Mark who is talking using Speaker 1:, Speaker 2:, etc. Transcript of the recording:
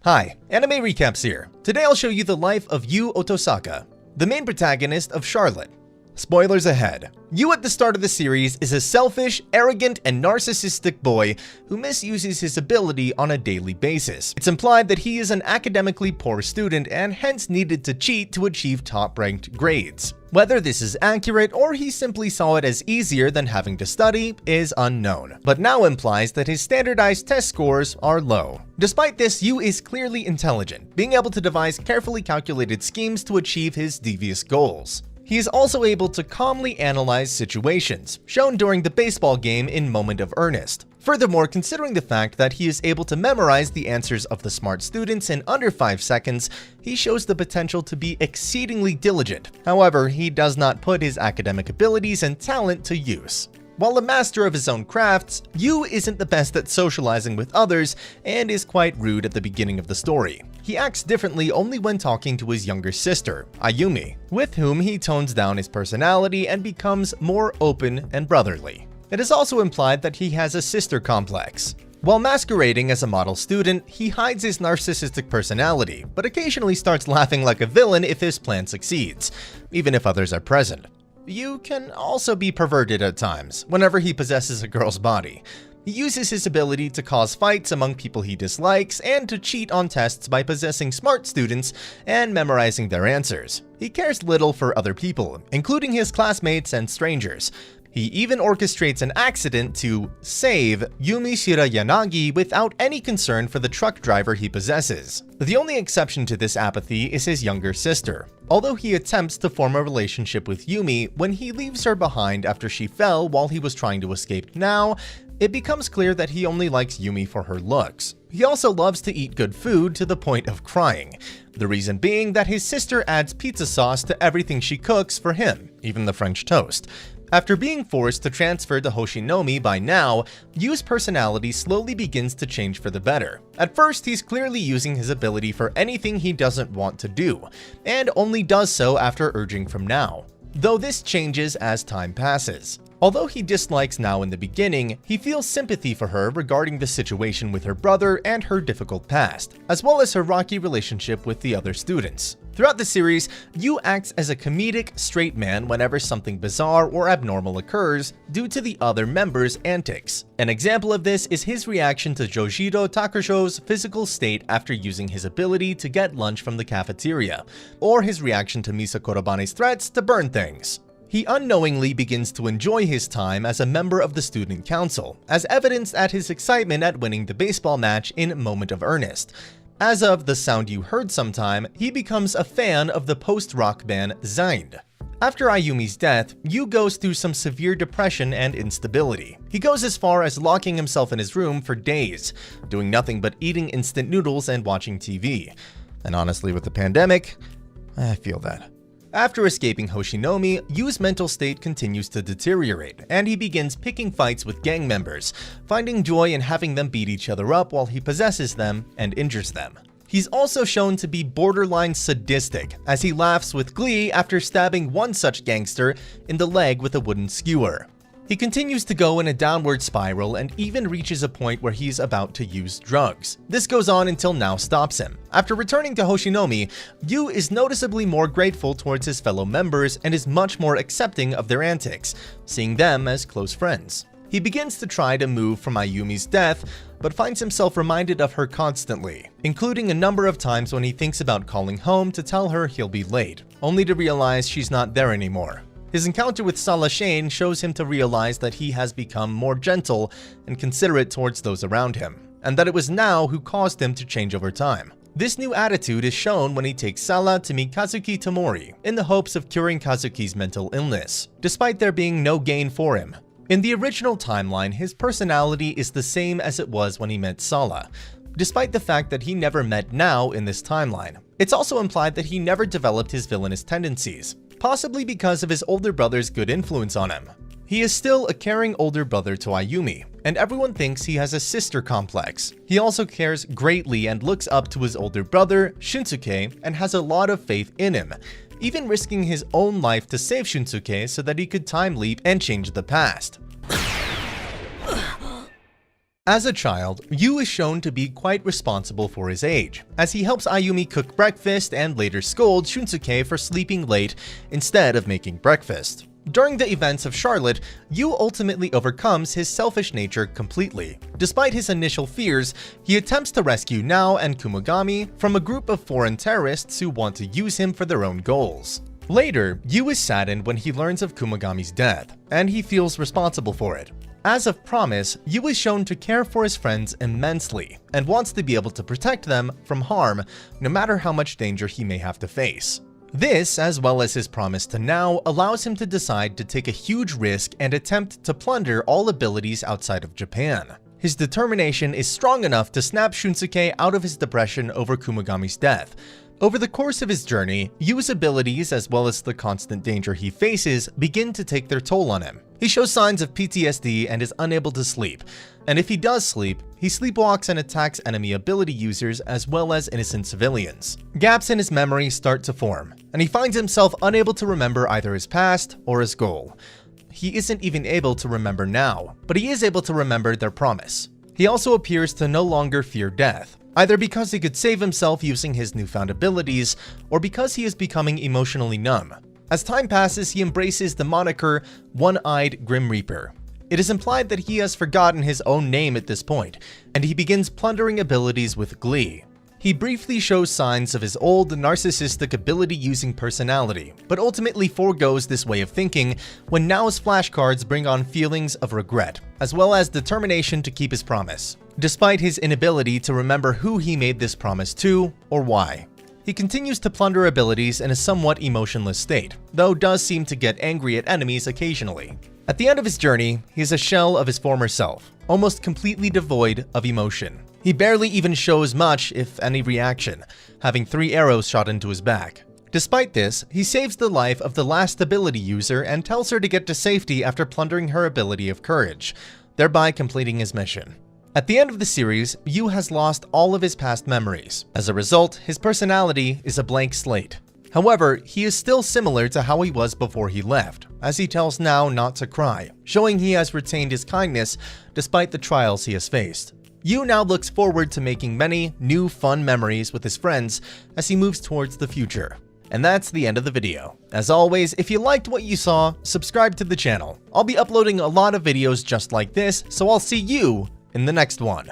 Speaker 1: Hi, Anime Recaps here. Today I'll show you the life of Yu Otosaka, the main protagonist of Charlotte. Spoilers ahead. Yu at the start of the series is a selfish, arrogant, and narcissistic boy who misuses his ability on a daily basis. It's implied that he is an academically poor student and hence needed to cheat to achieve top-ranked grades. Whether this is accurate or he simply saw it as easier than having to study is unknown, but now implies that his standardized test scores are low. Despite this, Yu is clearly intelligent, being able to devise carefully calculated schemes to achieve his devious goals. He is also able to calmly analyze situations, shown during the baseball game in Moment of Earnest. Furthermore, considering the fact that he is able to memorize the answers of the smart students in under 5 seconds, he shows the potential to be exceedingly diligent. However, he does not put his academic abilities and talent to use. While a master of his own crafts, Yu isn't the best at socializing with others and is quite rude at the beginning of the story. He acts differently only when talking to his younger sister, Ayumi, with whom he tones down his personality and becomes more open and brotherly. It is also implied that he has a sister complex. While masquerading as a model student, he hides his narcissistic personality, but occasionally starts laughing like a villain if his plan succeeds, even if others are present. Yu can also be perverted at times, whenever he possesses a girl's body. He uses his ability to cause fights among people he dislikes and to cheat on tests by possessing smart students and memorizing their answers. He cares little for other people, including his classmates and strangers. He even orchestrates an accident to save Yumi Shirayanagi without any concern for the truck driver he possesses. The only exception to this apathy is his younger sister. Although he attempts to form a relationship with Yumi when he leaves her behind after she fell while he was trying to escape now, it becomes clear that he only likes Yumi for her looks. He also loves to eat good food to the point of crying. The reason being that his sister adds pizza sauce to everything she cooks for him, even the French toast. After being forced to transfer to Hoshinomi by now, Yu's personality slowly begins to change for the better. At first, he's clearly using his ability for anything he doesn't want to do, and only does so after urging from Nao, though this changes as time passes. Although he dislikes Nao in the beginning, he feels sympathy for her regarding the situation with her brother and her difficult past, as well as her rocky relationship with the other students. Throughout the series, Yu acts as a comedic, straight man whenever something bizarre or abnormal occurs due to the other members' antics. An example of this is his reaction to Jojiro Takusho's physical state after using his ability to get lunch from the cafeteria, or his reaction to Misa Korobane's threats to burn things. He unknowingly begins to enjoy his time as a member of the student council, as evidenced at his excitement at winning the baseball match in Moment of Earnest. As of The Sound You Heard Sometime, he becomes a fan of the post-rock band Zind. After Ayumi's death, Yu goes through some severe depression and instability. He goes as far as locking himself in his room for days, doing nothing but eating instant noodles and watching TV. And honestly, with the pandemic, I feel that. After escaping Hoshinomi, Yu's mental state continues to deteriorate, and he begins picking fights with gang members, finding joy in having them beat each other up while he possesses them and injures them. He's also shown to be borderline sadistic, as he laughs with glee after stabbing one such gangster in the leg with a wooden skewer. He continues to go in a downward spiral and even reaches a point where he's about to use drugs. This goes on until Nao stops him. After returning to Hoshinomi, Yu is noticeably more grateful towards his fellow members and is much more accepting of their antics, seeing them as close friends. He begins to try to move from Ayumi's death, but finds himself reminded of her constantly, including a number of times when he thinks about calling home to tell her he'll be late, only to realize she's not there anymore. His encounter with Sala Shane shows him to realize that he has become more gentle and considerate towards those around him, and that it was Nao who caused him to change over time. This new attitude is shown when he takes Sala to meet Kazuki Tomori in the hopes of curing Kazuki's mental illness, despite there being no gain for him. In the original timeline, his personality is the same as it was when he met Sala, despite the fact that he never met Nao in this timeline. It's also implied that he never developed his villainous tendencies, possibly because of his older brother's good influence on him. He is still a caring older brother to Ayumi, and everyone thinks he has a sister complex. He also cares greatly and looks up to his older brother, Shunsuke, and has a lot of faith in him, even risking his own life to save Shunsuke so that he could time leap and change the past. As a child, Yu is shown to be quite responsible for his age, as he helps Ayumi cook breakfast and later scolds Shunsuke for sleeping late instead of making breakfast. During the events of Charlotte, Yu ultimately overcomes his selfish nature completely. Despite his initial fears, he attempts to rescue Nao and Kumogami from a group of foreign terrorists who want to use him for their own goals. Later, Yu is saddened when he learns of Kumogami's death, and he feels responsible for it. As of promise, Yu is shown to care for his friends immensely, and wants to be able to protect them from harm, no matter how much danger he may have to face. This, as well as his promise to Nao, allows him to decide to take a huge risk and attempt to plunder all abilities outside of Japan. His determination is strong enough to snap Shunsuke out of his depression over Kumogami's death. Over the course of his journey, Yu's abilities as well as the constant danger he faces begin to take their toll on him. He shows signs of PTSD and is unable to sleep, and if he does sleep, he sleepwalks and attacks enemy ability users as well as innocent civilians. Gaps in his memory start to form, and he finds himself unable to remember either his past or his goal. He isn't even able to remember now, but he is able to remember their promise. He also appears to no longer fear death, either because he could save himself using his newfound abilities, or because he is becoming emotionally numb. As time passes, he embraces the moniker One-Eyed Grim Reaper. It is implied that he has forgotten his own name at this point, and he begins plundering abilities with glee. He briefly shows signs of his old narcissistic ability-using personality, but ultimately forgoes this way of thinking when Nao's flashcards bring on feelings of regret, as well as determination to keep his promise, despite his inability to remember who he made this promise to or why. He continues to plunder abilities in a somewhat emotionless state, though does seem to get angry at enemies occasionally. At the end of his journey, he is a shell of his former self, almost completely devoid of emotion. He barely even shows much, if any, reaction, having 3 arrows shot into his back. Despite this, he saves the life of the last ability user and tells her to get to safety after plundering her ability of courage, thereby completing his mission. At the end of the series, Yu has lost all of his past memories. As a result, his personality is a blank slate. However, he is still similar to how he was before he left, as he tells Nao not to cry, showing he has retained his kindness despite the trials he has faced. Yu now looks forward to making many new fun memories with his friends as he moves towards the future. And that's the end of the video. As always, if you liked what you saw, subscribe to the channel. I'll be uploading a lot of videos just like this, so I'll see you in the next one.